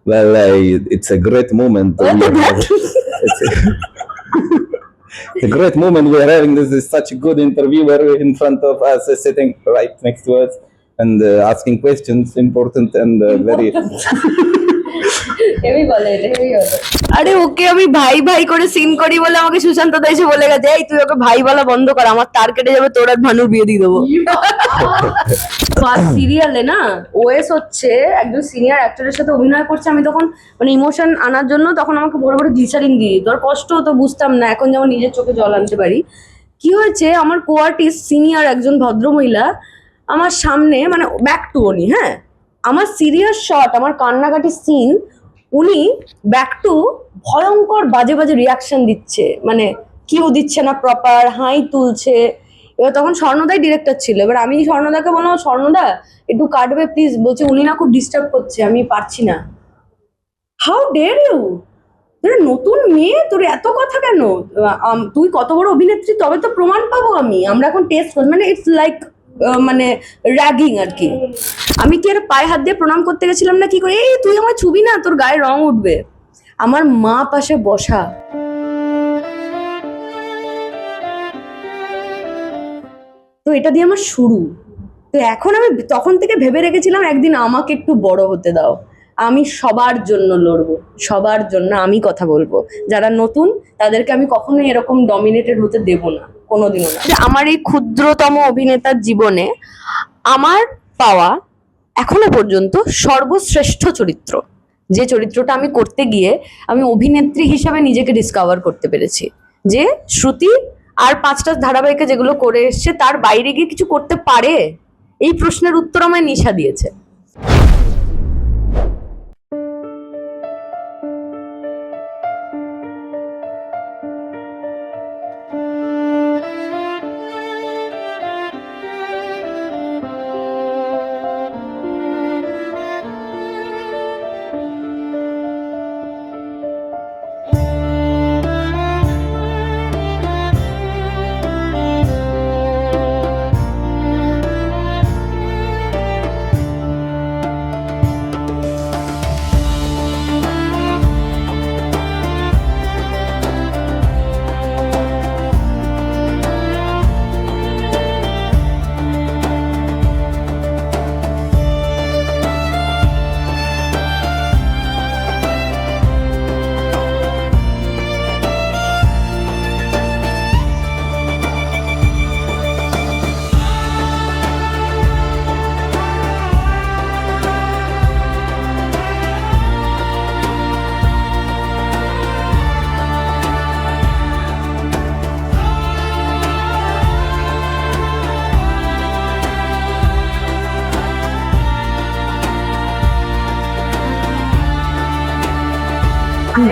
Well, it's a great moment. What We are the heck? it's a great moment. We are having this is such a good interviewer in front of us, sitting right next to us, and asking questions, important and very. Heavy বলে এটা heavy বলে। আরে ওকে আমি ভাই ভাই করে scene করি বলে আমাকে সুশান্ত দা এসে বলে গেছে, এই তুই ওকে ভাই বলা বন্ধ কর, আমার তার কেটে যাবে, তোর আর ভানুর বিয়ে দিয়ে দেবো। ফার্স্ট সিরিয়ালে না ওএস হচ্ছে একজন সিনিয়র অ্যাক্টরের সাথে অভিনয় করছে, আমি তখন মানে ইমোশন আনার জন্য তখন আমাকে বড় বড় গ্লিসারিন দিয়ে দিত, আর কষ্ট হতো বুঝতাম না, এখন যেমন নিজের চোখে জল আনতে পারি। কি হয়েছে, আমার কো আর্টিস্ট সিনিয়র একজন ভদ্রমহিলা আমার সামনে, মানে ব্যাক টু উনি, হ্যাঁ আমার সিরিয়াস শট, আমার কান্নাকাটি সিন, উনি ব্যাক টু ভয়ঙ্কর বাজে বাজে রিয়াকশন দিচ্ছে, মানে কিউ দিচ্ছে না প্রপার, হাই তুলছে। এবার তখন স্বর্ণদাই ডিরেক্টর ছিল, এবার আমি স্বর্ণদাকে বললাম, স্বর্ণদা একটু কাটবে প্লিজ, বলছে উনি না খুব ডিস্টার্ব করছে, আমি পারছি না। হাউ ডেয়ার ইউ, তোর নতুন মেয়ে, তোর এত কথা কেন, তুই কত বড় অভিনেত্রী, তবে তো প্রমাণ পাবো আমি, আমরা এখন টেস্ট করি, মানে ইটস লাইক মানে র্যাগিং আর কি। আমি কি আর পায়ে হাত দিয়ে প্রণাম করতে গেছিলাম না, কি করে, এই তুই আমার ছবি না, তোর গায়ে রং উঠবে। আমার মা পাশে বসা, তো এটা দিয়ে আমার শুরু। তো এখন আমি তখন থেকে ভেবে রেখেছিলাম একদিন আমাকে একটু বড় হতে দাও, আমি সবার জন্য লড়বো, সবার জন্য আমি কথা বলবো, যারা নতুন তাদেরকে আমি কখনোই এরকম ডমিনেটেড হতে দেব না, কোনোদিনও না। আমার এই ক্ষুদ্রতম অভিনেতার জীবনে আমার পাওয়া এখনো পর্যন্ত সর্বশ্রেষ্ঠ চরিত্র, যে চরিত্রটা আমি করতে গিয়ে আমি অভিনেত্রী হিসাবে নিজেকে ডিসকভার করতে পেরেছি, যে শ্রুতি আর 5টা ধারাবাহিকে যেগুলো করে এসছে তার বাইরে গিয়ে কিছু করতে পারে, এই প্রশ্নের উত্তর আমায় নিশা দিয়েছে।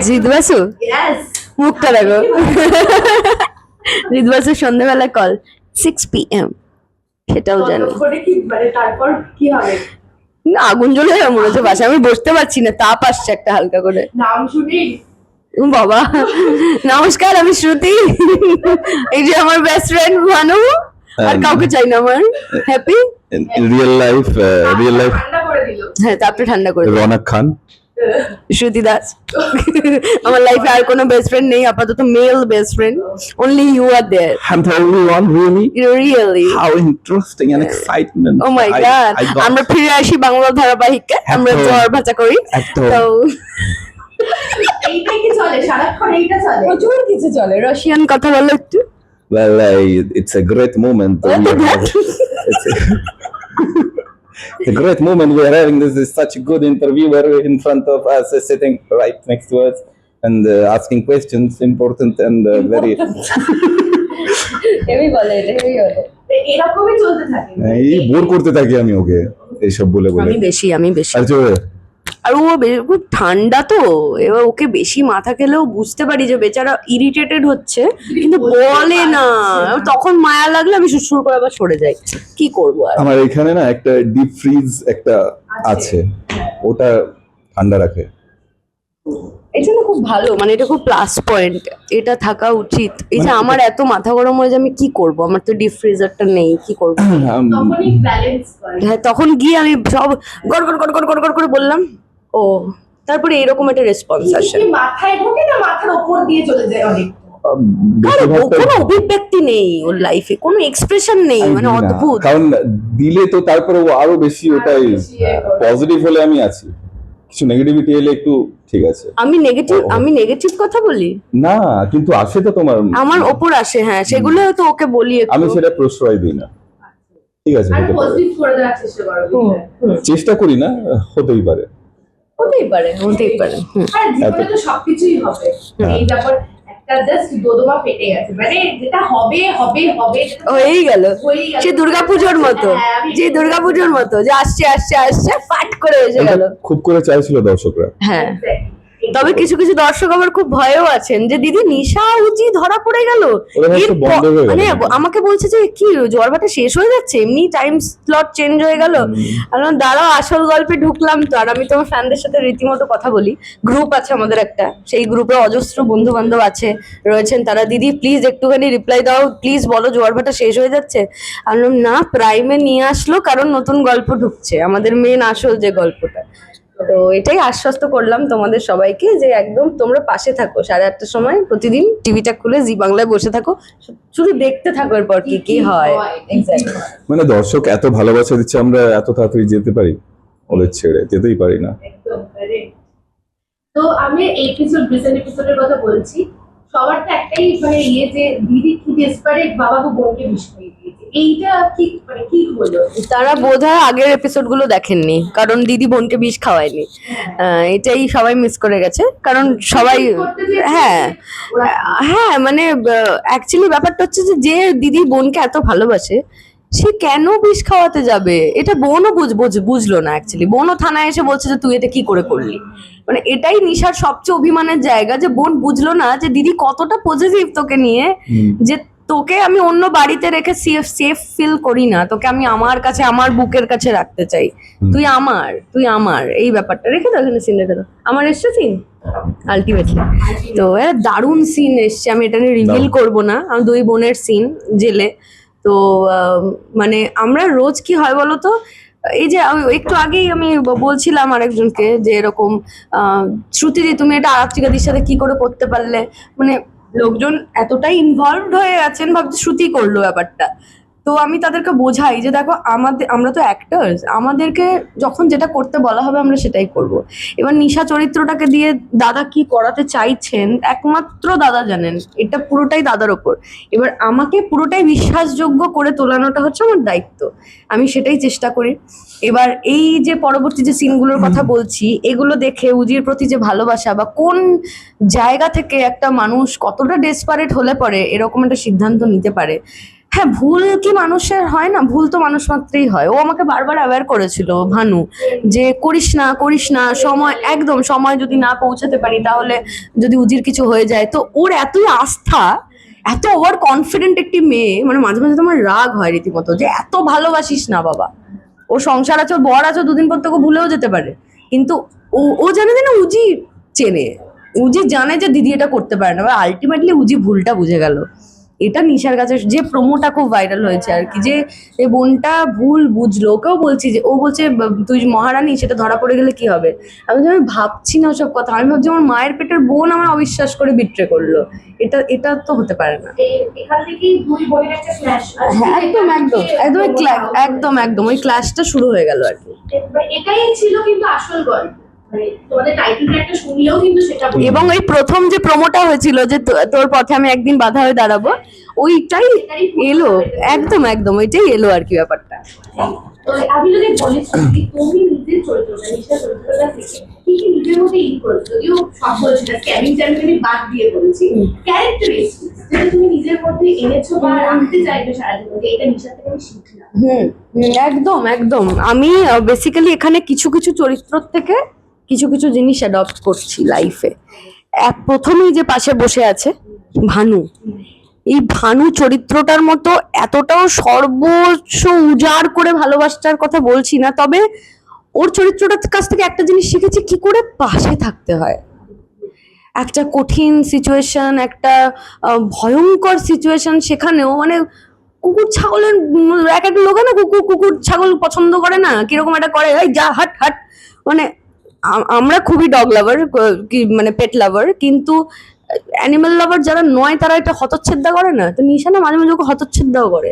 জিতবাসু মুখটা দেখো, জিতবাসু সন্ধ্যাবেলা কল 6 PM, সেটাও জানি তারপর কি হবে, না আগুন জ্বলে যাবে মনে হচ্ছে বাসা, আমি বসতে পারছি না, তাপ আসছে একটা হালকা করে। নাম শুনি বাবা নমস্কার, আমি শ্রুতি, এই যে আমার বেস্ট ফ্রেন্ড ভানু, আর কাউকে চাই না আমার, হ্যাপি In real life, ঠান্ডা করে দিল। হ্যাঁ তারপরে ঠান্ডা করে দিল। Ronak Khan. শ্রুতি দাস। আমার লাইফে আর কোনো বেস্ট ফ্রেন্ড নেই আপাতত, male best friend, only you are there, I'm the only one, really? Really. How interesting and excitement. Oh my god, আমরা ফিরে আসি বাংলা ধারাবাহিকে, আমরা একদম। জ্বর ভাজা করি, একদম। তো এইটাই কি চলে সারাক্ষণ, এইটা চলে প্রচুর কিছু চলে। রাশিয়ান কথা বলো একটু। Well, it's a great moment. What the heck? It's a great moment. We are having this is such a good interviewer in front of us, sitting right next to us, and asking questions, important and very. Heavy বলে এটা, heavy বলে। এরকমই চলতে থাকে। এই bore করতে থাকি আমি ওকে এইসব বলে বলে। আমি বেশি আচ্ছা আর ও খুব ঠান্ডা, তো এবার ওকে বেশি মাথা খেলেও বুঝতে পারি যে বেচারা ইরিটেটেড হচ্ছে, কিন্তু বলে না, তখন মায়া লাগলে আমি সুরসুর করে আবার সরে যাই, কি করবো আর। আমার এখানে না একটা ডিপ ফ্রিজ একটা আছে, ওটা ঠান্ডা রাখে। এটা না খুব ভালো, মানে এটা খুব প্লাস পয়েন্ট, এটা থাকা উচিত। এই যে আমার এত মাথা গরম হয়ে যে আমি কি করব, আমার তো ডিপ ফ্রিজারটা নেই, কি করবো। তখনই ব্যালেন্স করে। হ্যাঁ তখন গিয়ে আমি সব গড় গড় গড় গড় গড় গড় করে বললাম, ও তারপরে এরকম একটা রেসপন্স আসে। কি মাথায় ঢোকে না মাথার উপর দিয়ে চলে যায় অনেক? আরে বেশিরভাগটাই কোনো অভিব্যক্তি নেই ওর লাইফে, কোনো এক্সপ্রেশন নেই, আমি মানে দিই না। অদ্ভুত। কারণ দিলে তো তারপরে ও আরো বেশি ওটাই বেশি ইয়ে করে। পজিটিভ হলে আমি আছি, কিছু নেগেটিভিটি এলে একটু ঠিক আছে আমি নেগেটিভ কথা বলি, না, কিন্তু আসে তো তোমার, আমার ওপর আসে, হ্যাঁ সেগুলো তো ওকে বলি একটু। আমি সেটা প্রশ্রয় দিই না, ঠিক আছে আর হতে পারে। পজিটিভ করে দেওয়ার চেষ্টা করো। চেষ্টা করি না, হতেই পারে। হতেই পারে, হতেই পারে। আর জীবনে তো সবকিছুই হবে, হ্যাঁ। এই ব্যাপার একটা জাস্ট দোদমা ফেটে গেছে, মানে যেটা হবে হবে হবে যেটা হয়েই গেল, হয়েই গেল। সে দুর্গাপুজোর মতো, হ্যাঁ, আমি যে দুর্গাপুজোর মতো যে আসছে আসছে আসছে ফাট করে এসে এটা গেল। খুব করে চাইছিল দর্শকরা। হ্যাঁ, Exactly. তবে কিছু কিছু দর্শক আবার খুব ভয়েও আছেন যে দিদি নিশা উচি ধরা পড়ে গেল, ওরা হয়তো এরপর- বন্ধ হয়ে গেল। মানে আমাকে বলছে যে কি জ্বর বাটা শেষ হয়ে যাচ্ছে, এমনি টাইম স্লট চেঞ্জ হয়ে গেল। আমি দাঁড়াও আসল গল্পে ঢুকলাম তো। আর আমি তোমার ফ্যানদের সাথে রীতিমতো কথা বলি, গ্রুপ আছে আমাদের একটা, সেই গ্রুপে অজস্র বন্ধু বান্ধব আছে রয়েছেন, তারা দিদি প্লিজ একটুখানি রিপ্লাই দাও, প্লিজ বলো জ্বর বাটা শেষ হয়ে যাচ্ছে। আমি বললাম, না প্রাইমে নিয়ে আসলো কারণ নতুন গল্প ঢুকছে, আমাদের মেন আসল যে গল্পটা। তো এটাই আশ্বস্ত করলাম তোমাদের সবাইকে যে একদম তোমরা পাশে থাকো, 8:30টার সময় প্রতিদিন টিভিটা খুলে জি বাংলায় বসে থাকো, শুধু দেখতে থাকো এরপর কি কি হয়। Exactly. মানে দর্শক এত ভালোবাসা দিচ্ছে, আমরা এত তাড়াতাড়ি যেতে পারি ওদের ছেড়ে? যেতেই পারি না। একদম correct. তো আমি রিসেন্ট এপিসোডের কথা বলছি, সবার তো একটাই মানে ইয়ে যে দিদি কি ডেসপারেট বাবাকে বোনকে বিষ খাইয়ে দিয়েছে, এইটা কি মানে কি হলো? তারা বোধহয় আগের এপিসোড গুলো দেখেননি, কারণ দিদি বোনকে বিষ খাওয়ায়নি। এটাই সবাই মিস করে গেছে, কারণ সবাই করতে চেয়েছে হ্যাঁ ওরা- হ্যাঁ মানে অ্যাকচুয়ালি ব্যাপারটা হচ্ছে যে যে দিদি বোনকে এত ভালোবাসে সে কেন বিষ খাওয়াতে যাবে, এটা বোনও বুঝলো না। অ্যাকচুয়ালি বোনও থানায় এসে বলছে যে তুই এটা কি করে করলি, মানে এটাই নিশার সবচেয়ে অভিমানের জায়গা যে বোন বুঝলো না যে দিদি কতটা পজিটিভ তোকে নিয়ে, যে তোকে আমি অন্য বাড়িতে রেখে সেফ ফিল করি না, তোকে আমি আমার কাছে আমার বুকের কাছে রাখতে চাই, তুই আমার এই ব্যাপারটা রেখে দাও, এখানে সিন রেখে দাও। আমার এসছে সিন আলটিমেটলি, তো দারুণ সিন এসছে, আমি এটা নিয়ে রিভিল করবো না, আমার দুই বোনের সিন জেলে। তো মানে আমরা রোজ কি হয় বলতো, এই যে একটু আগেই আমি বলছিলাম আরেকজনকে যে এরকম শ্রুতিদি তুমি এটা আর্চিকাদির সাথে কি করে করতে পারলে, মানে লোকজন এতটাই ইনভলভড হয়ে আছেন, ভাবছি শ্রুতি করলো ব্যাপারটা। তো আমি তাদেরকে বোঝাই যে দেখো আমরা তো অ্যাক্টার্স, আমাদেরকে যখন যেটা করতে বলা হবে আমরা সেটাই করব। এবার নিশা চরিত্রটাকে দিয়ে দাদা কি করাতে চাইছেন একমাত্র দাদা জানেন, এটা পুরোটাই দাদার ওপর। এবার আমাকে পুরোটাই বিশ্বাসযোগ্য করে তোলানোটা হচ্ছে আমার দায়িত্ব, আমি সেটাই চেষ্টা করি। এবার এই যে পরবর্তী যে সিনগুলোর কথা বলছি, এগুলো দেখে উজির প্রতি যে ভালোবাসা বা কোন জায়গা থেকে একটা মানুষ কতটা ডেসপারেট হলে পরে এরকম একটা সিদ্ধান্ত নিতে পারে। হ্যাঁ, ভুল কি মানুষের হয় না, ভুল তো মানুষ মাত্রই হয়। ও আমাকে বারবার অ্যাওয়্যার করেছিল ভানু যে করিস না সময় যদি না পৌঁছাতে পারি তাহলে যদি উজির কিছু হয়ে যায়। তো ওর এতই আস্থা, এত ওভার কনফিডেন্ট একটি মেয়ে, মানে মাঝে মাঝে তোমার রাগ হয় রীতিমতো যে এত ভালোবাসিস না বাবা, ও সংসার আছে, ওর বর আছে, দুদিন পর তোকে ভুলেও যেতে পারে, কিন্তু ও জানে যে না উজি চেনে, উজি জানে যে দিদি এটা করতে পারে না, আলটিমেটলি উজি ভুলটা বুঝে গেল। এটা নিশার কাছে যে প্রোমোটা খুব ভাইরাল হয়েছে আর কি, যে এই বোনটা ভুল বুঝলো। ওকেও বলছি যে ও বলছে তুই মহারানী, সেটা ধরা পড়ে গেলে কি হবে। আমি ভাবছি না ওসব কথা, আমি ভাবছি আমার মায়ের পেটের বোন আমার অবিশ্বাস করে বিট্রে করলো, এটা তো হতে পারে না। এখান থেকেই দুই বোনের একটা ক্ল্যাশ। হ্যাঁ, একদম ওই ক্লাসটা শুরু হয়ে গেল আর কি। এটাই ছিল কিন্তু আসল গল্প, মানে তোমাদের টাইটেল ট্র্যাকটা শুনলেও কিন্তু সেটা বোঝা এবং এই প্রথম যে প্রোমোটা হয়েছিল যে তোর পথে আমি একদিন বাধা হয়ে দাঁড়াবো, ওইটাই এলো, একদম ওইটাই এলো আর কি ব্যাপারটা। তো আমি যদি বলি শ্রুতি, তুমি নিজের চরিত্রটা নিশার চরিত্রটা থেকে কি কি নিজের মধ্যে ইন করেছো, যদিও সব বলছি না, স্ক্যামিং আমি বাদ দিয়ে বলছি, ক্যারেক্টারিস্টিক্স যেটা তুমি নিজের মধ্যে এনেছো বা রাখতে চাইবে সারা জীবন, যে এটা নিশার থেকে আমি শিখলাম। একদম আমি বেসিক্যালি এখানে কিছু কিছু চরিত্র থেকে কিছু কিছু জিনিস অ্যাডপ্ট করছি লাইফে। প্রথমেই যে পাশে বসে আছে ভানু, এই ভানু চরিত্রটার মতো এতটাও সর্বোচ্চ উজাড় করে ভালোবাসার কথা বলছি না, তবে ওর চরিত্রটার কাছ থেকে একটা জিনিস শিখেছি, কি করে পাশে থাকতে হয় একটা কঠিন সিচুয়েশন, একটা ভয়ঙ্কর সিচুয়েশন, সেখানেও মানে কুকুর ছাগলের এক লোক না কুকুর ছাগল পছন্দ করে না, কিরকম একটা করে এই যা হাট, মানে আমরা খুবই ডগ লাভার, কি মানে পেট লাভার, কিন্তু অ্যানিমাল লাভার যারা নয় তারা এটা হতচ্ছেদা করে না, তো নিশা না মাঝে মাঝে ওকে হতচ্ছেদাও করে।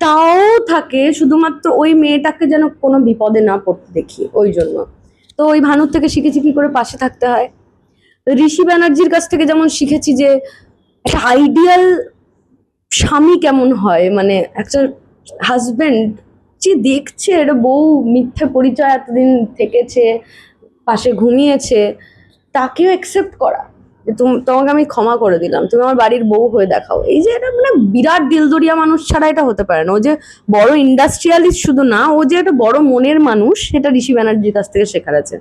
তাও থাকে শুধুমাত্র ওই মেয়েটাকে যেন কোনো বিপদে না পড়তে দেখি, ওই জন্য। তো ওই ভানুর থেকে শিখেছি কি করে পাশে থাকতে হয়। ঋষি ব্যানার্জির কাছ থেকে যেমন শিখেছি যে একটা আইডিয়াল স্বামী কেমন হয়, মানে একটা হাজবেন্ড যে দেখছে এটা বউ মিথ্যে পরিচয় এতদিন থেকেছে, পাশে ঘুমিয়েছে, তাকেও অ্যাকসেপ্ট করা যে তোমাকে আমি ক্ষমা করে দিলাম, তুমি আমার বাড়ির বউ হয়ে দেখাও। এই যে এটা মানে বিরাট দিলদরিয়া মানুষ ছাড়া এটা হতে পারে না। ও যে বড় ইন্ডাস্ট্রিয়ালিস্ট শুধু না, ও যে একটা বড় মনের মানুষ, সেটা ঋষি ব্যানার্জির কাছ থেকে শেখার আছে।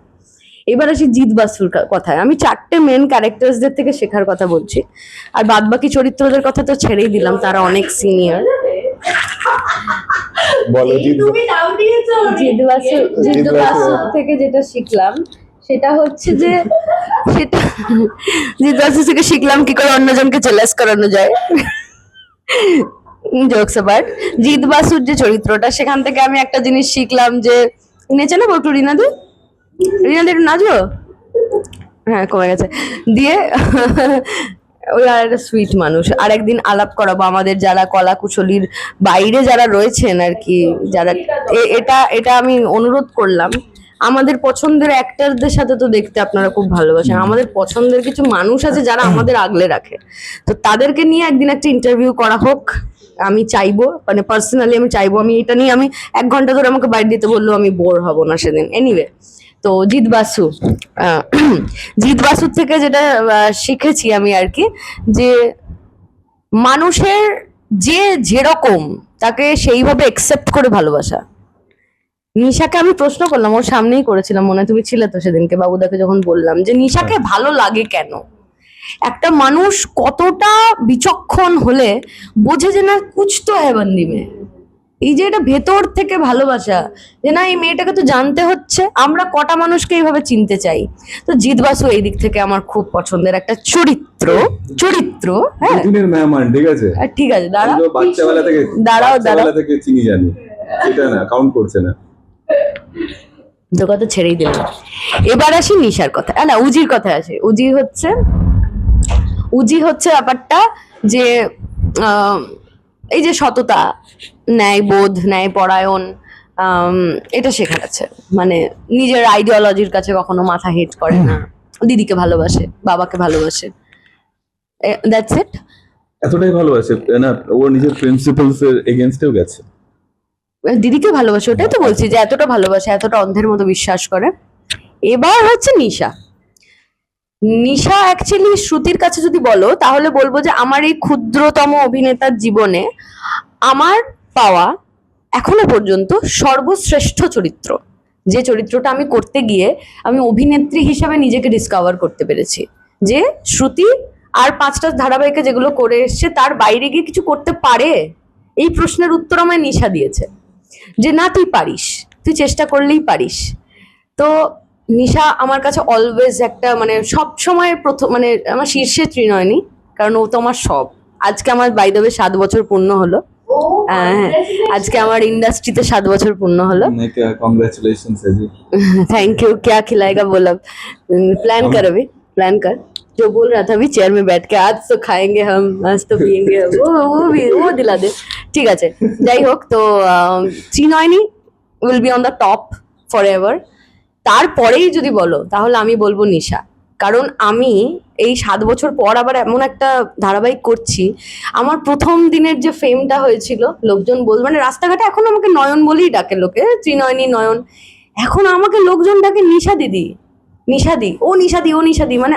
এবার আসি জিৎ বাসুর কথায়। আমি 4টে মেন ক্যারেক্টার্সদের থেকে শেখার কথা বলছি, আর বাদ বাকি চরিত্রদের কথা তো ছেড়েই দিলাম, তারা অনেক সিনিয়র। বলো তুমি নাম দিয়েছো জিৎ বাসু থেকে যেটা শিখলাম সেটা হচ্ছে যে জিৎ বাসু থেকে শিখলাম কি করে অন্যজনকে জেলাস করানো যায়। জোকস অ্যাপার্ট, জিৎ বাসুর যে চরিত্রটা, সেখান থেকে আমি একটা জিনিস শিখলাম যে নেচে নেবো একটু রিনাদি একটু নাচবো, হ্যাঁ কমে গেছে দিয়ে ওই আর একটা সুইট মানুষ। আর একদিন আলাপ করাবো আমাদের যারা কলা কুশলীর বাইরে যারা রয়েছেন আর কি, যারা এটা আমি অনুরোধ করলাম, আমাদের পছন্দের অ্যাক্টরদের সাথে তো দেখতে আপনারা খুব ভালোবাসেন, আমাদের পছন্দের কিছু মানুষ আছে যারা আমাদের আগলে রাখে, তো তাদেরকে নিয়ে একদিন একটা ইন্টারভিউ করা হোক। আমি চাইবো, মানে পার্সোনালি আমি চাইবো, আমি এটা নিয়ে আমি 1 ঘন্টা ধরে আমাকে বাইরে দিতে বললেও আমি বোর হব না সেদিন। এনিওয়ে, তো জিৎ বাসুর থেকে যেটা শিখেছি আমি আর কি, যে মানুষের যে যেরকম তাকে সেইভাবে একসেপ্ট করে ভালোবাসা। নিশাকে আমি প্রশ্ন করলাম, ওর সামনেই করেছিলাম, মনে হয় তুমি ছিলে তো সেদিনকে, বাবুদাকে যখন বললাম যে নিশাকে ভালো লাগে কেন, একটা মানুষ কতটা বিচক্ষণ হলে বোঝে যে না কুছ তো হ্যায় বন্দি মে, এই যে এটা ভেতর থেকে ভালোবাসা, যে না এই মেয়েটাকে তো জানতে হচ্ছে। আমরা কটা মানুষকে এইভাবে চিনতে চাই। তো জিৎ বাসু এই দিক থেকে আমার খুব পছন্দের একটা চরিত্র। হ্যাঁ দুদিনের মেহমান, ঠিক আছে? ঠিক আছে, দাঁড়াও এগুলো বাচ্চাবেলা থেকে দাঁড়াও বাচ্চাবেলা থেকে চিনি জানি, এটা না কাউন্ট করছে না। তো কথা ছেড়েই দিলাম। এবার আসি নিশার কথা, না উজির কথা আসে। উজি হচ্ছে ব্যাপারটা যে এই যে সততা, ন্যায়বোধ, ন্যায়পরায়ণ, এটা শেখার আছে। মানে নিজের আইডিওলজির কাছে কখনো মাথা হেট করে না, দিদিকে ভালোবাসে, বাবাকে ভালোবাসে, দ্যাটস ইট। এতটাই ভালোবাসে না, ও নিজের প্রিন্সিপালস এর এগেইনস্টেও গেছে। দিদিকে ভালোবাসে, ওটাই তো বলছি যে এতটা ভালোবাসে, এতটা অন্ধের মতো বিশ্বাস করে। এবার হচ্ছে নিশা অ্যাকচুয়ালি শ্রুতির কাছে যদি বলো তাহলে বলবো যে আমার এই ক্ষুদ্রতম অভিনেতার জীবনে আমার পাওয়া এখনো পর্যন্ত সর্বশ্রেষ্ঠ চরিত্র, যে চরিত্রটা আমি করতে গিয়ে আমি অভিনেত্রী হিসাবে নিজেকে ডিসকভার করতে পেরেছি, যে শ্রুতি আর 5টা ধারাবাহিকে যেগুলো করে এসছে তার বাইরে গিয়ে কিছু করতে পারে, এই প্রশ্নের উত্তর আমায় নিশা দিয়েছে যে না তুই পারিস, তুই চেষ্টা করলেই পারিস। তো নিশা আমার কাছে অলওয়েজ একটা মানে সব সময় প্রথম, মানে আমার শীর্ষে ত্রিনয়নী, কারণ ও তো আমার সব। আজকে আমার বাই দ্য ওয়ে 7 বছর পূর্ণ হলো। হ্যাঁ, আজকে আমার ইন্ডাস্ট্রিতে 7 বছর পূর্ণ হলো। কংগ্রেচুলেশনস जी। Thank you. क्या खिलाएगा बोला, प्लान कर अभी, प्लान कर। जो बोल रहा था अभी चेयर में बैठ के, आज तो खाएंगे हम, आज तो पिएंगे हम, वो दिला दे। ঠিক আছে, যাই হোক, তো Trinayani will be on the top for ever. তারপরেই যদি বলো তাহলে আমি বলবো নিশা, কারণ আমি এই 7 বছর পর আবার এমন একটা ধারাবাহিক করছি। আমার প্রথম দিনের যে ফেমটা হয়েছিল, লোকজন বলবে, মানে রাস্তাঘাটে এখন আমাকে নয়ন বলেই ডাকে লোকে, ত্রিনয়নী নয়ন, এখন আমাকে লোকজন ডাকে নিশা দিদি, ও নিশাদি। মানে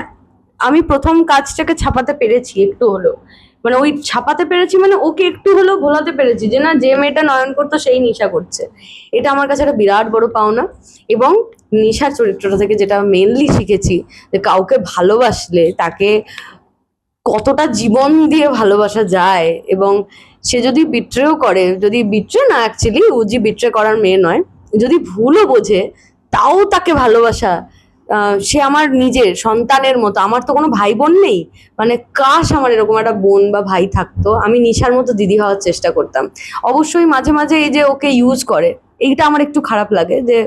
আমি প্রথম কাজটাকে ছাপাতে পেরেছি একটু হলেও, মানে ওই ছাপাতে পেরেছি, মানে ওকে একটু হলেও ভোলাতে পেরেছি যে না, যে মেয়েটা নয়ন করতো সেই নিশা করছে। এটা আমার কাছে একটা বিরাট বড় পাওনা। এবং নিশার চরিত্রটা থেকে যেটা মেনলি শিখেছি, যে কাউকে ভালোবাসলে তাকে কতটা জীবন দিয়ে ভালোবাসা যায়, এবং সে যদি বিট্রেও করে, যদি বিট্রে না, অ্যাকচুয়ালি উজি বিট্রে করার মেয়ে নয়, যদি ভুলও বোঝে তাও তাকে ভালোবাসা, সে আমার নিজের সন্তানের মতো। আমার তো কোনো ভাই বোন নেই, মানে কাশ আমার এরকম একটা বোন বা ভাই থাকতো, আমি নিশার মতো দিদি হওয়ার চেষ্টা করতাম। অবশ্যই মাঝে মাঝে এই যে ওকে ইউজ করে, এইটা আমার একটু খারাপ লাগে, যে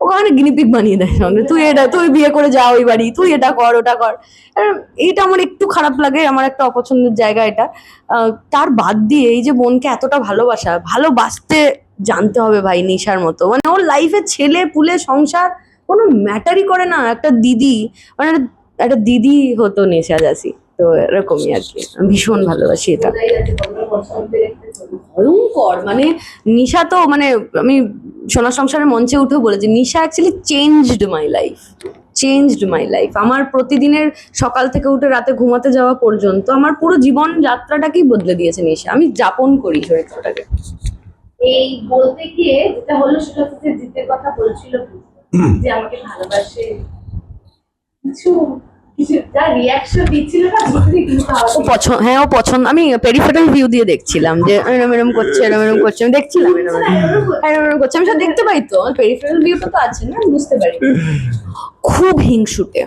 ওখানে গিনিপিক বানিয়ে দেয় সঙ্গে, তুই বিয়ে করে যা ওই বাড়ি, তুই এটা কর ওটা কর। এটা আমার একটু খারাপ লাগে, আমার একটা অপছন্দের জায়গা এটা। তার বাদ দিয়ে এই যে বোনকে এতটা ভালোবাসতে জানতে হবে ভাই, নিশার মতো। মানে ওর লাইফে ছেলে পুলে সংসার কোনো ম্যাটারই করে না, একটা দিদি, মানে একটা দিদি হতো নেশা দাসী। তো এরকমই আর কি, আমি ভীষণ ভালোবাসি এটা। বোঝাই যাচ্ছে কতটা পছন্দের একটা ছবি। ভয়ঙ্কর, মানে নিশা তো, মানে আমি সোনার সংসারের মঞ্চে উঠেও বলেছি, নিশা অ্যাকচুয়ালি চেঞ্জড মাই লাইফ। আমার প্রতিদিনের সকাল থেকে উঠে রাতে ঘুমাতে যাওয়া পর্যন্ত আমার পুরো জীবন যাত্রাটাকেই বদলে দিয়েছে নিশা। আমি যাপন করি চরিত্রটাকে। এই বলতে গিয়ে যেটা হলো সেটা হচ্ছে যে জিতের কথা বলছিল যে আমাকে ভালোবাসে, কিছু কিছু যা রিয়াকশন দিচ্ছিল না বুঝতে কিন্তু ও পছন্দ, আমি পেরিফেরাল ভিউ দিয়ে দেখছিলাম যে এরম করছে আমি দেখছিলাম এরম করছে, আমি সব দেখতে পাই তো, পেরিফেরাল ভিউটা তো আছে না, আমি বুঝতে পারি। খুব হিংসুটে,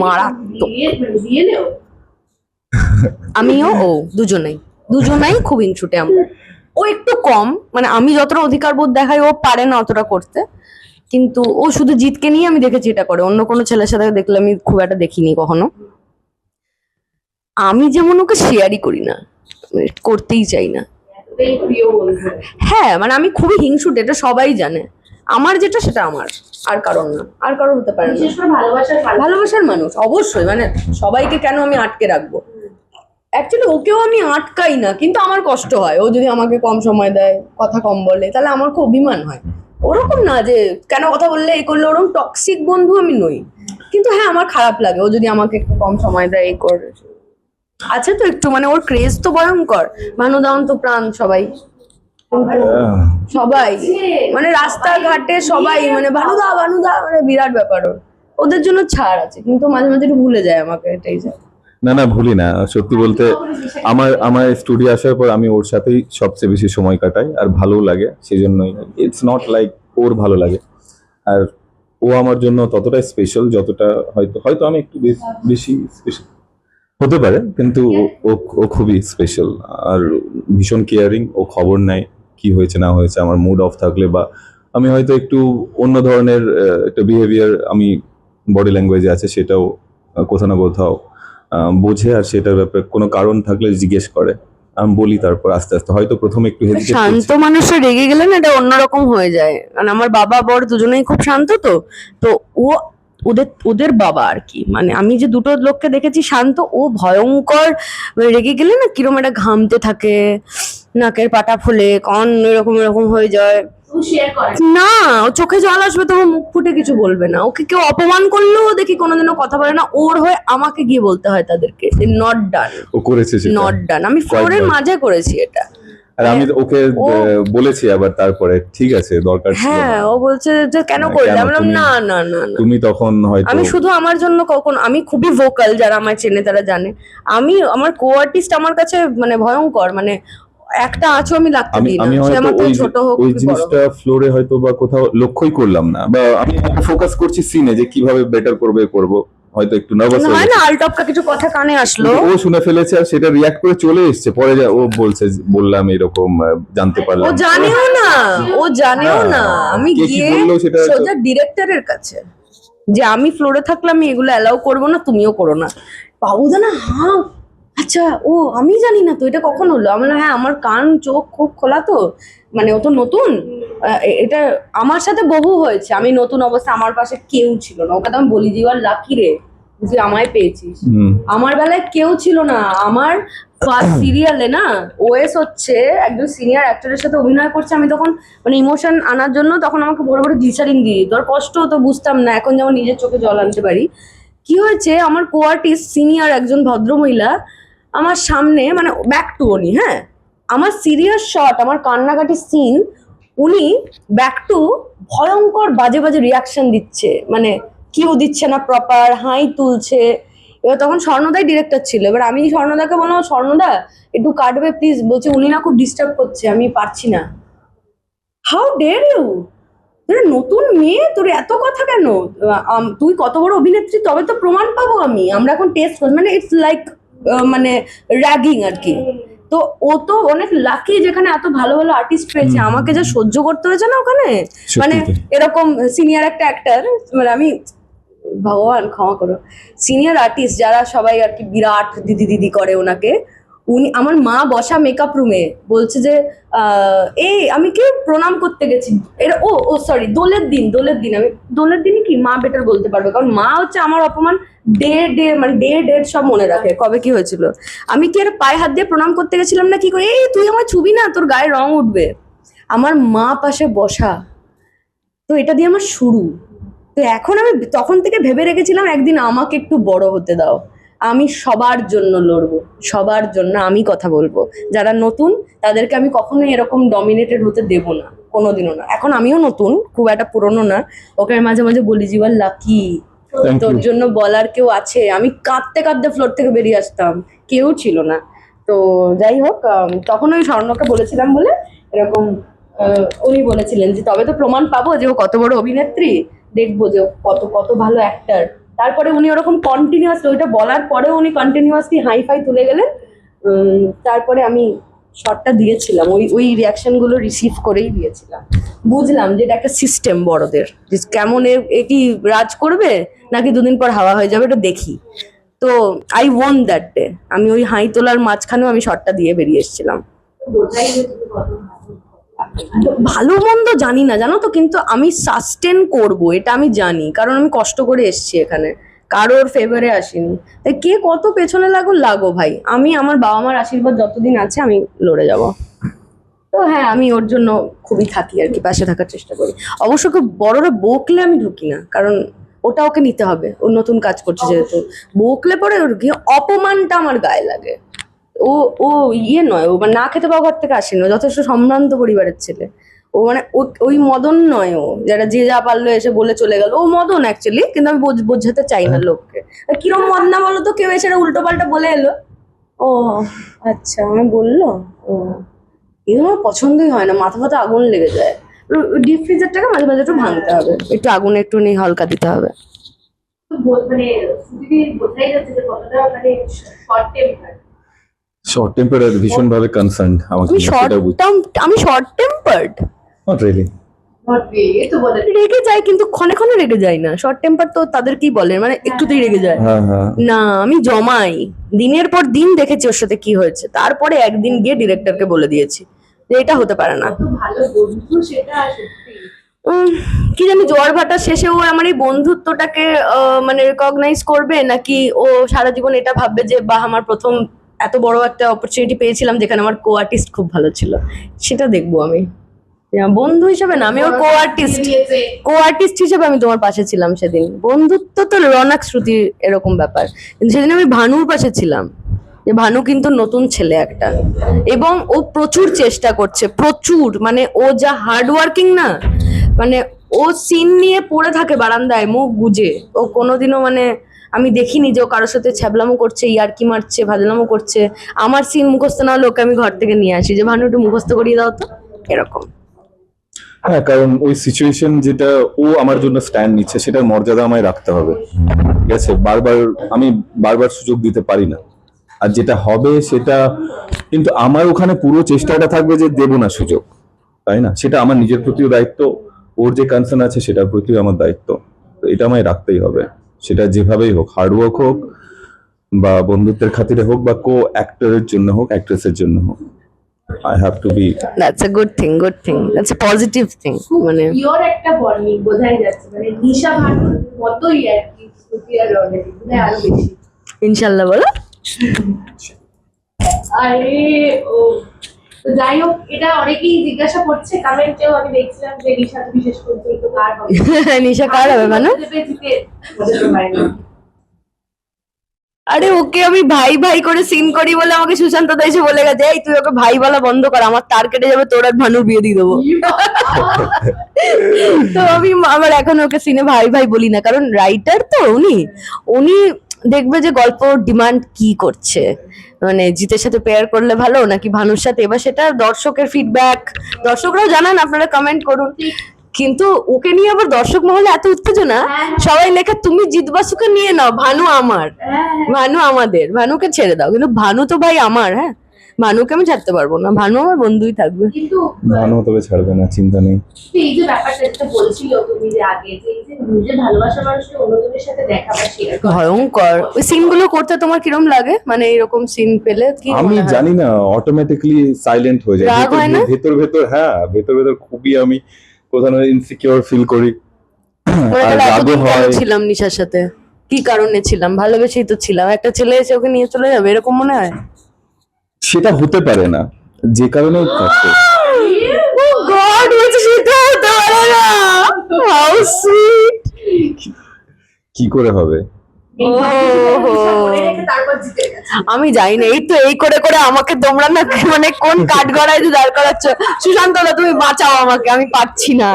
মারাত্মক। রিয়েলেও আমিও ও দুজনেই খুব হিংসুটে আমরা। ও একটু কম, মানে আমি যতটা অধিকার বোধ দেখাই ও পারে না অতটা করতে, কিন্তু ও শুধু জিতকে নিয়ে আমি দেখেছি এটা করে, অন্য কোনো ছেলের সাথে দেখলে আমি খুব একটা দেখিনি কখনো। আমি যেমন ওকে শেয়ারই করি না, মানে করতেই চাই না। এতটাই প্রিয় বন্ধু। হ্যাঁ, মানে আমি খুবই হিংসুটে, এটা সবাই জানে। আমার যেটা সেটা আমার, আর কারণ না, আর কারো হতে পারে না। বিশেষ করে ভালোবাসার মানুষ অবশ্যই, মানে সবাইকে কেন আমি আটকে রাখবো। অ্যাকচুয়ালি ওকেও আমি আটকাই না, কিন্তু আমার কষ্ট হয়। ও যদি আমাকে কম সময় দেয়, কথা কম বলে, তাহলে আমার খুব অভিমান হয়। ওরকম না যে কেন কথা বললে এই করলে, ওরকম টক্সিক বন্ধু আমি নই। কিন্তু হ্যাঁ, আমার খারাপ লাগে ও যদি আমাকে একটু কম সময় দেয়, এই করে আছে তো একটু, মানে ওর ক্রেজ তো ভয়ঙ্কর। ভানুদান তো প্রাণ সবাই, মানে রাস্তাঘাটে সবাই মানে ভানুদা মানে বিরাট ব্যাপার ওর। ওদের জন্য ছাড় আছে, কিন্তু মাঝে মাঝে একটু ভুলে যায় আমাকে, এটাই যায়। না ভুলি না, সত্যি বলতে আমার স্টুডিও আসার পর আমি ওর সাথেই সবচেয়ে বেশি সময় কাটাই, আর ভালো লাগে সেই জন্যই। ইটস নট লাইক ওর ভালো লাগে, আর ও আমার জন্য ততটাই স্পেশাল যতটা হয়তো আমি একটু বেশি স্পেশাল হতে পারে, কিন্তু ও খুবই স্পেশাল আর ভীষণ কেয়ারিং। ও খবর নেয় কি হয়েছে না হয়েছে, আমার মুড অফ থাকলে বা আমি হয়তো একটু অন্য ধরনের একটা বিহেভিয়ার আমি বডি ল্যাঙ্গুয়েজে আছে, সেটাও কোথাও না কোথাও বোঝে, আর সেটার ব্যাপারে কোনো কারণ থাকলে জিজ্ঞেস করে, আমি বলি, তারপর আস্তে আস্তে হয়তো প্রথমে একটু হেজিটেট শান্ত মানুষের রেগে গেলে না এটা অন্যরকম হয়ে যায়। কারণ আমার বাবা বর দুজনেই খুব শান্ত, তো ও ওদের বাবা আর কি, মানে আমি যে দুটো লোককে দেখেছি শান্ত, ও ভয়ঙ্কর। রেগে গেলে না কিরম একটা ঘামতে থাকে, নাকের পাটা ফুলে, কন এরকম হয়ে যায়। শেয়ার করে না, ও চোখে জল আসবে তবু মুখ ফুটে কিছু বলবে না। ওকে কেউ অপমান করলেও দেখি কোনোদিনও কথা বলে না, ওর হয়ে আমাকে গিয়ে বলতে হয় তাদেরকে নট ডান, ও করেছে সেটা। Not done. আমি ফ্লোরের মাঝে করেছি এটা, আর আমি ওকে বলেছি আবার তারপরে, ঠিক আছে দরকার ছিল হ্যাঁ। না। ও বলছে যে কেন করলে, কেন আমি বললাম তুমি- না না না না, তুমি তখন হয়তো আমি শুধু আমার জন্য কখন, আমি খুবই ভোকাল, যারা আমায় চেনে তারা জানে। আমার কো আর্টিস্ট আমার কাছে মানে ভয়ঙ্কর, মানে একটা আছো আমি লাগতে দিই না, আমি সে হয়তো আমার থেকে ওই ছোট হোক ওই কি বড় জিনিসটা হোক। ফ্লোরে হয়তো বা কোথাও লক্ষ্যই করলাম না, বা আমি ফোকাস করছি সিনে যে কিভাবে বেটার করব, হয়তো একটু নার্ভাস হয় না আলটপকা কিছু কথা কানে আসলো, ও শুনে ফেলেছে আর সেটা রিয়াক্ট করে চলে এসেছে, পরে ও বলছে, বললাম এরকম জানতে ও পারলাম। জানেও না আমি কে কি গিয়ে বললো সেটা হয়তো- সোজা ডিরেক্টরের কাছে, যে আমি ফ্লোরে থাকলে আমি এগুলো অ্যালাউ করবো না, তুমিও করো না। বাবুদা না, হ্যাঁ আচ্ছা, ও আমি জানি না তো এটা কখন হলো। আমি বললাম, হ্যাঁ আমার কান চোখ খুব খোলা তো, মানে ও তো নতুন, এটা আমার সাথে বহু হয়েছে। আমি নতুন অবস্থা, আমার পাশে কেউ ছিল না, ওকে তো আমি বলি যে ইউ আর লাকি রে, তুই আমায় পেয়েছিস। আমার বেলায় কেউ ছিল না। আমার ফার্স্ট সিরিয়ালে না ওএস হচ্ছে একজন সিনিয়র অ্যাক্টরের সাথে অভিনয় করছে, আমি তখন মানে ইমোশন আনার জন্য তখন আমাকে বড় বড় গ্লিসারিন দিয়ে দিত, আর কষ্ট হতো বুঝতাম না, এখন যেমন নিজের চোখে জল আনতে পারি। কি হয়েছে, আমার কো আর্টিস্ট সিনিয়র একজন ভদ্রমহিলা আমার সামনে, মানে ব্যাক টু উনি, হ্যাঁ আমার সিরিয়াস শট, আমার কান্নাকাটি সিন, উনি ব্যাক টু ভয়ঙ্কর বাজে বাজে রিয়াকশন দিচ্ছে, মানে কেউ দিচ্ছে না প্রপার, হাই তুলছে। এবার তখন স্বর্ণদাই ডিরেক্টর ছিল, এবার আমি স্বর্ণদাকে বললাম, স্বর্ণদা একটু কাটবে প্লিজ, বলছে উনি না খুব ডিস্টার্ব করছে, আমি পারছি না। হাউ ডেয়ার ইউ, তোর নতুন মেয়ে, তোর এত কথা কেন, তুই কত বড় অভিনেত্রী, তবে তো প্রমাণ পাবো আমরা এখন টেস্ট করি, মানে ইটস লাইক মানে র্যাগিং আর কি। তো ও তো অনেক লাকি যেখানে এত ভালো ভালো আর্টিস্ট পেয়েছে। আমাকে যা সহ্য করতে হয়েছে না ওখানে, মানে সত্যি তো। এরকম সিনিয়র একটা অ্যাক্টর, মানে আমি ভগবান ক্ষমা করো, সিনিয়র আর্টিস্ট যারা সবাই আর কি বিরাট দিদি দিদি করে ওনাকে, উনি আমার মা বসা মেকআপ রুমে বলছে যে এই আমি কি প্রণাম করতে গেছি, এটা ও ও সরি দোলের দিন আমি দোলের দিনই কি মা বেটার বলতে পারবে, কারণ মা হচ্ছে আমার অপমান মানে ডেট সব মনে রাখে কবে কি হয়েছিল। আমি কি আর পায়ে হাত দিয়ে প্রণাম করতে গেছিলাম না, কি করে এই তুই আমার ছবি না তোর গায়ে রং উঠবে, আমার মা পাশে বসা, তো এটা দিয়ে আমার শুরু। তো এখন আমি তখন থেকে ভেবে রেখেছিলাম একদিন আমাকে একটু বড় হতে দাও, আমি সবার জন্য লড়বো, সবার জন্য আমি কথা বলবো, যারা নতুন তাদেরকে আমি কখনোই এরকম ডমিনেটেড হতে দেব না, কোনোদিনও না। এখন আমিও নতুন, খুব একটা পুরনো না, ওকে আমি মাঝে মাঝে বলি জীবন লাকি Thank তোর you. জন্য বলার কেউ আছে। আমি কাঁদতে কাঁদতে ফ্লোর থেকে বেরিয়ে আসতাম, কেউ ছিল না। তো যাই হোক, তখন ওই স্বর্ণকে বলেছিলাম বলে এরকম উনি বলেছিলেন যে তবে তো প্রমাণ পাবো যে ও কত বড় অভিনেত্রী, দেখবো যে ও কত কত ভালো অ্যাক্টার। তারপরে উনি ওরকম কন্টিনিউয়াসলি ওইটা বলার পরেও উনি কন্টিনিউয়াসলি হাই ফাই তুলে গেলেন। তারপরে আমি শটটা দিয়েছিলাম, ওই রিয়াকশন গুলো রিসিভ করেই দিয়েছিলাম। বুঝলাম যে এটা একটা সিস্টেম বড়দের, যে কেমন এ কি রাজ করবে নাকি দুদিন পর হাওয়া হয়ে যাবে, এটা দেখি। তো আই ওয়ান দ্যাট ডে, আমি ওই হাই তোলার মাঝখানেও আমি শটটা দিয়ে বেরিয়ে এসেছিলাম। বোঝাই যাচ্ছে যে কত ভালো মন্দ জানি না জানো তো, কিন্তু আমি সাস্টেন করব এটা আমি জানি, কারণ আমি কষ্ট করে এসেছি এখানে, কারোর ফেভারে আসিনি। তাই কে কত পেছনে লাগো ভাই, আমি আমার বাবা মার আশীর্বাদ যতদিন আছে আমি লড়ে যাব। তো হ্যাঁ, আমি ওর জন্য খুবই থাকি আর কি, পাশে থাকার চেষ্টা করি। অবশ্য খুব বড়রা বকলে আমি ঢুকি না, কারণ ওটা ওকে নিতে হবে, ও নতুন কাজ করছে যেহেতু। বকলে পরে ওর কি অপমানটা আমার গায়ে লাগে। ও ও ইয়ে নয়, ও মানে না খেতে পাওয়া ঘর থেকে আসেনি, ও যথেষ্ট সম্ভ্রান্ত পরিবারের ছেলে। ও মানে ওই মদন নয়, ও যারা যে যা পারলো এসে বলে চলে গেল, ও মদন অ্যাকচুয়ালি, কিন্তু আমি বোঝাতে চাই না লোককে। আর কিরম মদ না বলো তো, কেউ এসে উল্টো পাল্টা বলে এলো, ও আচ্ছা আমি বললো, ও এগুলো আমার পছন্দই হয় না, মাথা ফাথা আগুন লেগে যায়। ডিপ ফ্রিজারটাকে মাঝে মাঝে একটু ভাঙতে হবে, একটু আগুনে একটু হালকা দিতে হবে। মানে শুধু বোঝাই যাচ্ছে যে কতটা মানে শর্ট টেম্পার। শর্ট টেম্পার আর ভীষণ ভাবে কনসার্ন আমাকে আমি নিয়ে, শর্ট সেটা বুঝ আমি short tempered, not really. Not really তো বলে রেগে যাই কিন্তু ক্ষণে ক্ষণে রেগে যাই না। শর্ট টেম্পার তো তাদেরকেই বলে, মানে একটুতেই রেগে যায়। হ্যাঁ হ্যাঁ, না, আমি জমাই, দিনের পর দিন দেখেছি ওর সাথে কি হয়েছে, তারপরে একদিন গিয়ে ডিরেক্টরকে বলে দিয়েছি যে এটা হতে পারে না। কত ভালো বন্ধু সেটা সত্যি। কি জানি জোয়ার ভাটা শেষে ও আমার এই বন্ধুত্বটাকে মানে রেকগনাইজ করবে, নাকি ও সারা জীবন এটা ভাববে যে বাহ আমার প্রথম এত বড় একটা অপরচুনিটি পেয়েছিলাম যেখানে আমার কো আর্টিস্ট খুব ভালো ছিল, সেটা দেখবো আমি। বন্ধু হিসেবে না, আমি ওর কো আর্টিস্ট হিসেবে আমি তোমার পাশে ছিলাম সেদিন। বন্ধুত্ব তো রৌনক শ্রুতি এরকম ব্যাপার, কিন্তু সেদিন আমি ভানুর পাশে ছিলাম, যে ভানু কিন্তু নতুন ছেলে একটা, এবং ও প্রচুর চেষ্টা করছে, প্রচুর, মানে ও যা হার্ড ওয়ার্কিং না, মানে ও সিন নিয়ে পড়ে থাকে বারান্দায় মুখ গুজে। ও কোনোদিনও মানে আমি দেখিনি যে ও কারোর সাথে ছ্যাবলামো করছে, ইয়ার্কি মারছে, ভাজলামো করছে। আমার সিন মুখস্থ না হলে ওকে আমি ঘর থেকে নিয়ে আসি, যে ভানু একটু মুখস্থ করিয়ে দাও তো, এরকম। হ্যাঁ, কারণ ওই সিচুয়েশন যেটা ও আমার জন্য স্ট্যান্ড নিচ্ছে সেটার মর্যাদা আমায় রাখতে হবে, ঠিক আছে? আমি বারবার সুযোগ দিতে পারি না, আর যেটা হবে সেটা কিন্তু আমার ওখানে পুরো চেষ্টাটা থাকবে যে দেব না সুযোগ, তাই না? সেটা আমার নিজের প্রতিও দায়িত্ব, ওর যে কনসার্ন আছে সেটার প্রতিও আমার দায়িত্ব। তো এটা আমায় রাখতেই হবে, সেটা যেভাবেই হোক, হার্ডওয়ার্ক হোক বা বন্ধুত্বের খাতিরে হোক বা কো অ্যাক্টরের জন্য হোক, অ্যাক্ট্রেসের জন্য হোক, I have to be. That's a good thing, that's a positive thing. মানে পিওর একটা বন্ডিং বোঝাই যাচ্ছে, মানে নিশা ভানুর মতোই আর কি, শ্রুতি আর রণের মানে আরো বেশি। ইনশাল্লাহ বলো। আরে ও তো যাই হোক, এটা অনেকেই জিজ্ঞাসা করছে কমেন্টেও, আমি দেখছিলাম যে নিশা তুমি শেষ পর্যন্ত কার হবে, নিশা কার হবে মানে? আরে ওকে আমি ভাই ভাই করে সিন করি বলে আমাকে সুশান্ত দা এসে বলে গেছে, এই তুই ওকে ভাই বলা বন্ধ কর, আমার তার কেটে যাবে, তোর আর ভানুর বিয়ে দিয়ে দেবো। তো আমি আমার এখন ওকে সিনে ভাই ভাই বলি না, কারণ রাইটার তো উনি দেখবে যে গল্প ডিমান্ড কি করছে, মানে জিতের সাথে পেয়ার করলে ভালো নাকি ভানুর সাথে। এবার সেটা দর্শকের ফিডব্যাক, দর্শকরাও জানান, আপনারা কমেন্ট করুন। কিন্তু ওকে নিয়ে আবার দর্শক মহলে এত উত্তেজনা, সবাই লেখা তুমি জিতবাসুকে নিয়ে নাও, ভানু আমার, ভানু আমাদের, ভানুকে ছেড়ে দাও। কিন্তু ভানু তো ভাই আমার, হ্যাঁ ভানুকে আমি ছাড়তে পারবো না, ভানু আমার বন্ধুই থাকবে। কিন্তু ভালো তবে ছাড়বে না, চিন্তা নেই। এই যে ব্যাপারটা যেটা বলছিল তুমি যে আগে যে এই যে নিজের ভালোবাসা মানুষকে অন্যজনের সাথে দেখা বা শেয়ার করা, ভয়ঙ্কর ওই সিন গুলো করতে তোমার কিরম লাগে, মানে এরকম সিন পেলে কি আমি মনে হয়? জানি না, অটোমেটিকলি সাইলেন্ট হয়ে যায় রাগ হয় না? ভেতর ভেতর। হ্যাঁ, ভেতর ভেতর খুবই আমি কোথাও ইনসিকিউর ফিল করি, মানে আর তাহলে রাগও এতদিন কেন হয়। ছিলাম নিশার সাথে, কি কারণে ছিলাম? ভালোবেসেই তো ছিলাম, একটা ছেলে এসে ওকে নিয়ে চলে যাবে এরকম মনে হয়? সেটা হতে পারে না, যে কারণে থাকতো। ও গড, বলছে সেটা হতে পারে না, হাউ সুইট। কি করে হবে? এই ওহো। ভালোবাসা মনে রেখে তারপর জিতে গেছে। আমি জানি না, এই তো এই করে করে আমাকে তোমরা না মানে কোন কাঠ গড়ায় যে দাঁড় করাচ্ছ। সুশান্ত দা তুমি বাঁচাও আমাকে, আমি পারছি না,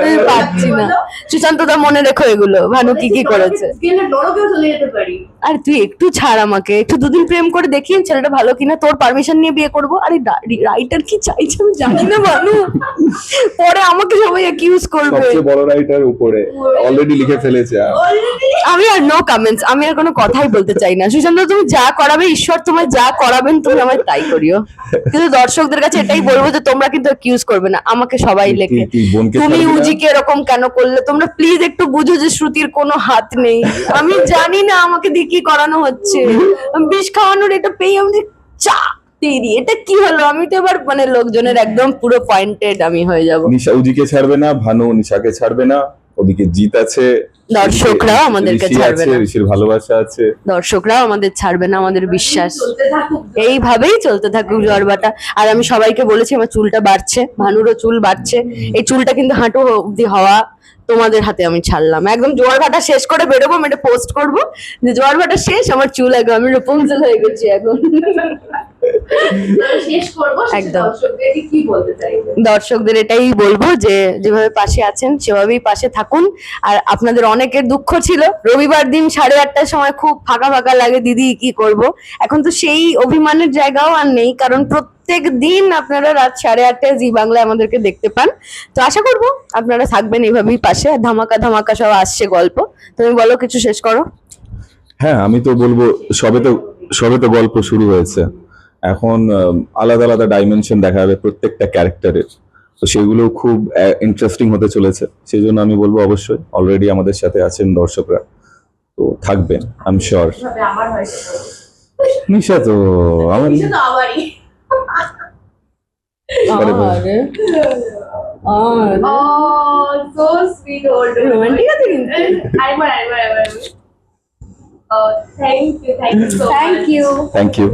আমি পারছি না। সুশান্ত দা মনে রেখো এগুলো, ভানু কি কি করেছে। গেলে নরকেও চলে যেতে পারি। আর তুই একটু ছাড় আমাকে, একটু দুদিন প্রেম করে দেখি ছেলেটা ভালো কিনা, তোর পারমিশন নিয়ে বিয়ে করবো। আরে রাইটার কি চাইছে আমি জানি না ভানু, পরে আমাকে সবাই অ্যাকিউজ করবে। সবচেয়ে বড় রাইটার উপরে অলরেডি লিখে ফেলেছে। অলরেডি আমি আর নো কমেন্টস, আমি আর কোনো কথাই বলতে চাই না। সুশান্ত তুমি যা করাবে, ঈশ্বর তোমায় যা করাবেন তুমি আমায় তাই করিও, কিন্তু দর্শকদের কাছে এটাই বলবো যে তোমরা কিন্তু অ্যাকিউজ করবে না আমাকে সবাই লেখে। তুই বোনকে তুমি ছাড়বি না? উজিকে এরকম কেন করলে, তোমরা প্লিজ একটু বুঝো যে শ্রুতির কোনো হাত নেই। আমি জানি না আমাকে দিয়ে কি করানো হচ্ছে, বিষ খাওয়ানোর এটা পেয়ে আমি চা তেরি, এটা কি হলো? আমি তো এবার মানে লোকজনের একদম পুরো পয়েন্টেড আমি হয়ে যাব। নিশা উজিকে ছাড়বে না, ভানু নিশাকে ছাড়বে না, ওদিকে জিত আছে, দর্শকরাও আমাদেরকে ঋষি ছাড়বে আছে, না, ঋষির ভালোবাসা আছে। দর্শকরাও আমাদের ছাড়বে না, আমাদের বিশ্বাস। চলতে থাকুক। এইভাবেই চলতে থাকুক জড়বাটা। আর আমি সবাইকে বলেছি আমার চুলটা বাড়ছে, ভানুরও চুল বাড়ছে, এই চুলটা কিন্তু হাঁটু অব্দি হওয়া তোমাদের হাতে আমি ছাড়লাম। একদম জোয়ার ভাটা শেষ করে বেরোবো, আমি এটা পোস্ট করবো যে জোয়ার ভাটা শেষ, আমার চুল একদম আমি রেপোন্সেল হয়ে গেছি এখন। তাহলে শেষ করবো, শেষে একদম। দর্শকদেরকে কি বলতে চাইবে? দর্শকদের এটাই বলবো যে যেভাবে পাশে আছেন সেভাবেই পাশে থাকুন। আর আপনাদের অনেকের দুঃখ ছিল, রবিবার দিন 8:30টার সময় খুব ফাঁকা ফাঁকা লাগে, দিদি কি করব। এখন তো সেই অভিমানের জায়গাও আর নেই, কারণ প্রত্যেক দিন আপনারা রাত 8:30টায় জি বাংলায় আমাদেরকে দেখতে পান। তো আশা করবো আপনারা থাকবেন এইভাবেই পাশে। আর ধামাকা ধামাকা সব আসছে গল্প। তুমি বলো, কিছু শেষ করো। হ্যাঁ, আমি তো বলবো সবে তো গল্প শুরু হয়েছে, এখন আলাদা আলাদা ডাইমেনশন দেখা যাবে প্রত্যেকটা ক্যারেক্টারের, তো সেগুলো খুব ইন্টারেস্টিং হতে চলেছে। সেই জন্য আমি বলবো অবশ্যই অলরেডি আমাদের সাথে আছেন দর্শকরা, তো থাকবেন আই এম শিওর। কিভাবে আমার হয়েছে? নিশা তো আমার কিছু তো আমারই। আরে বাবা। Oh, so sweet old. Romantic আছে কিন্তু। আরেকবার। Oh, thank you so much. Thank you. Thank you.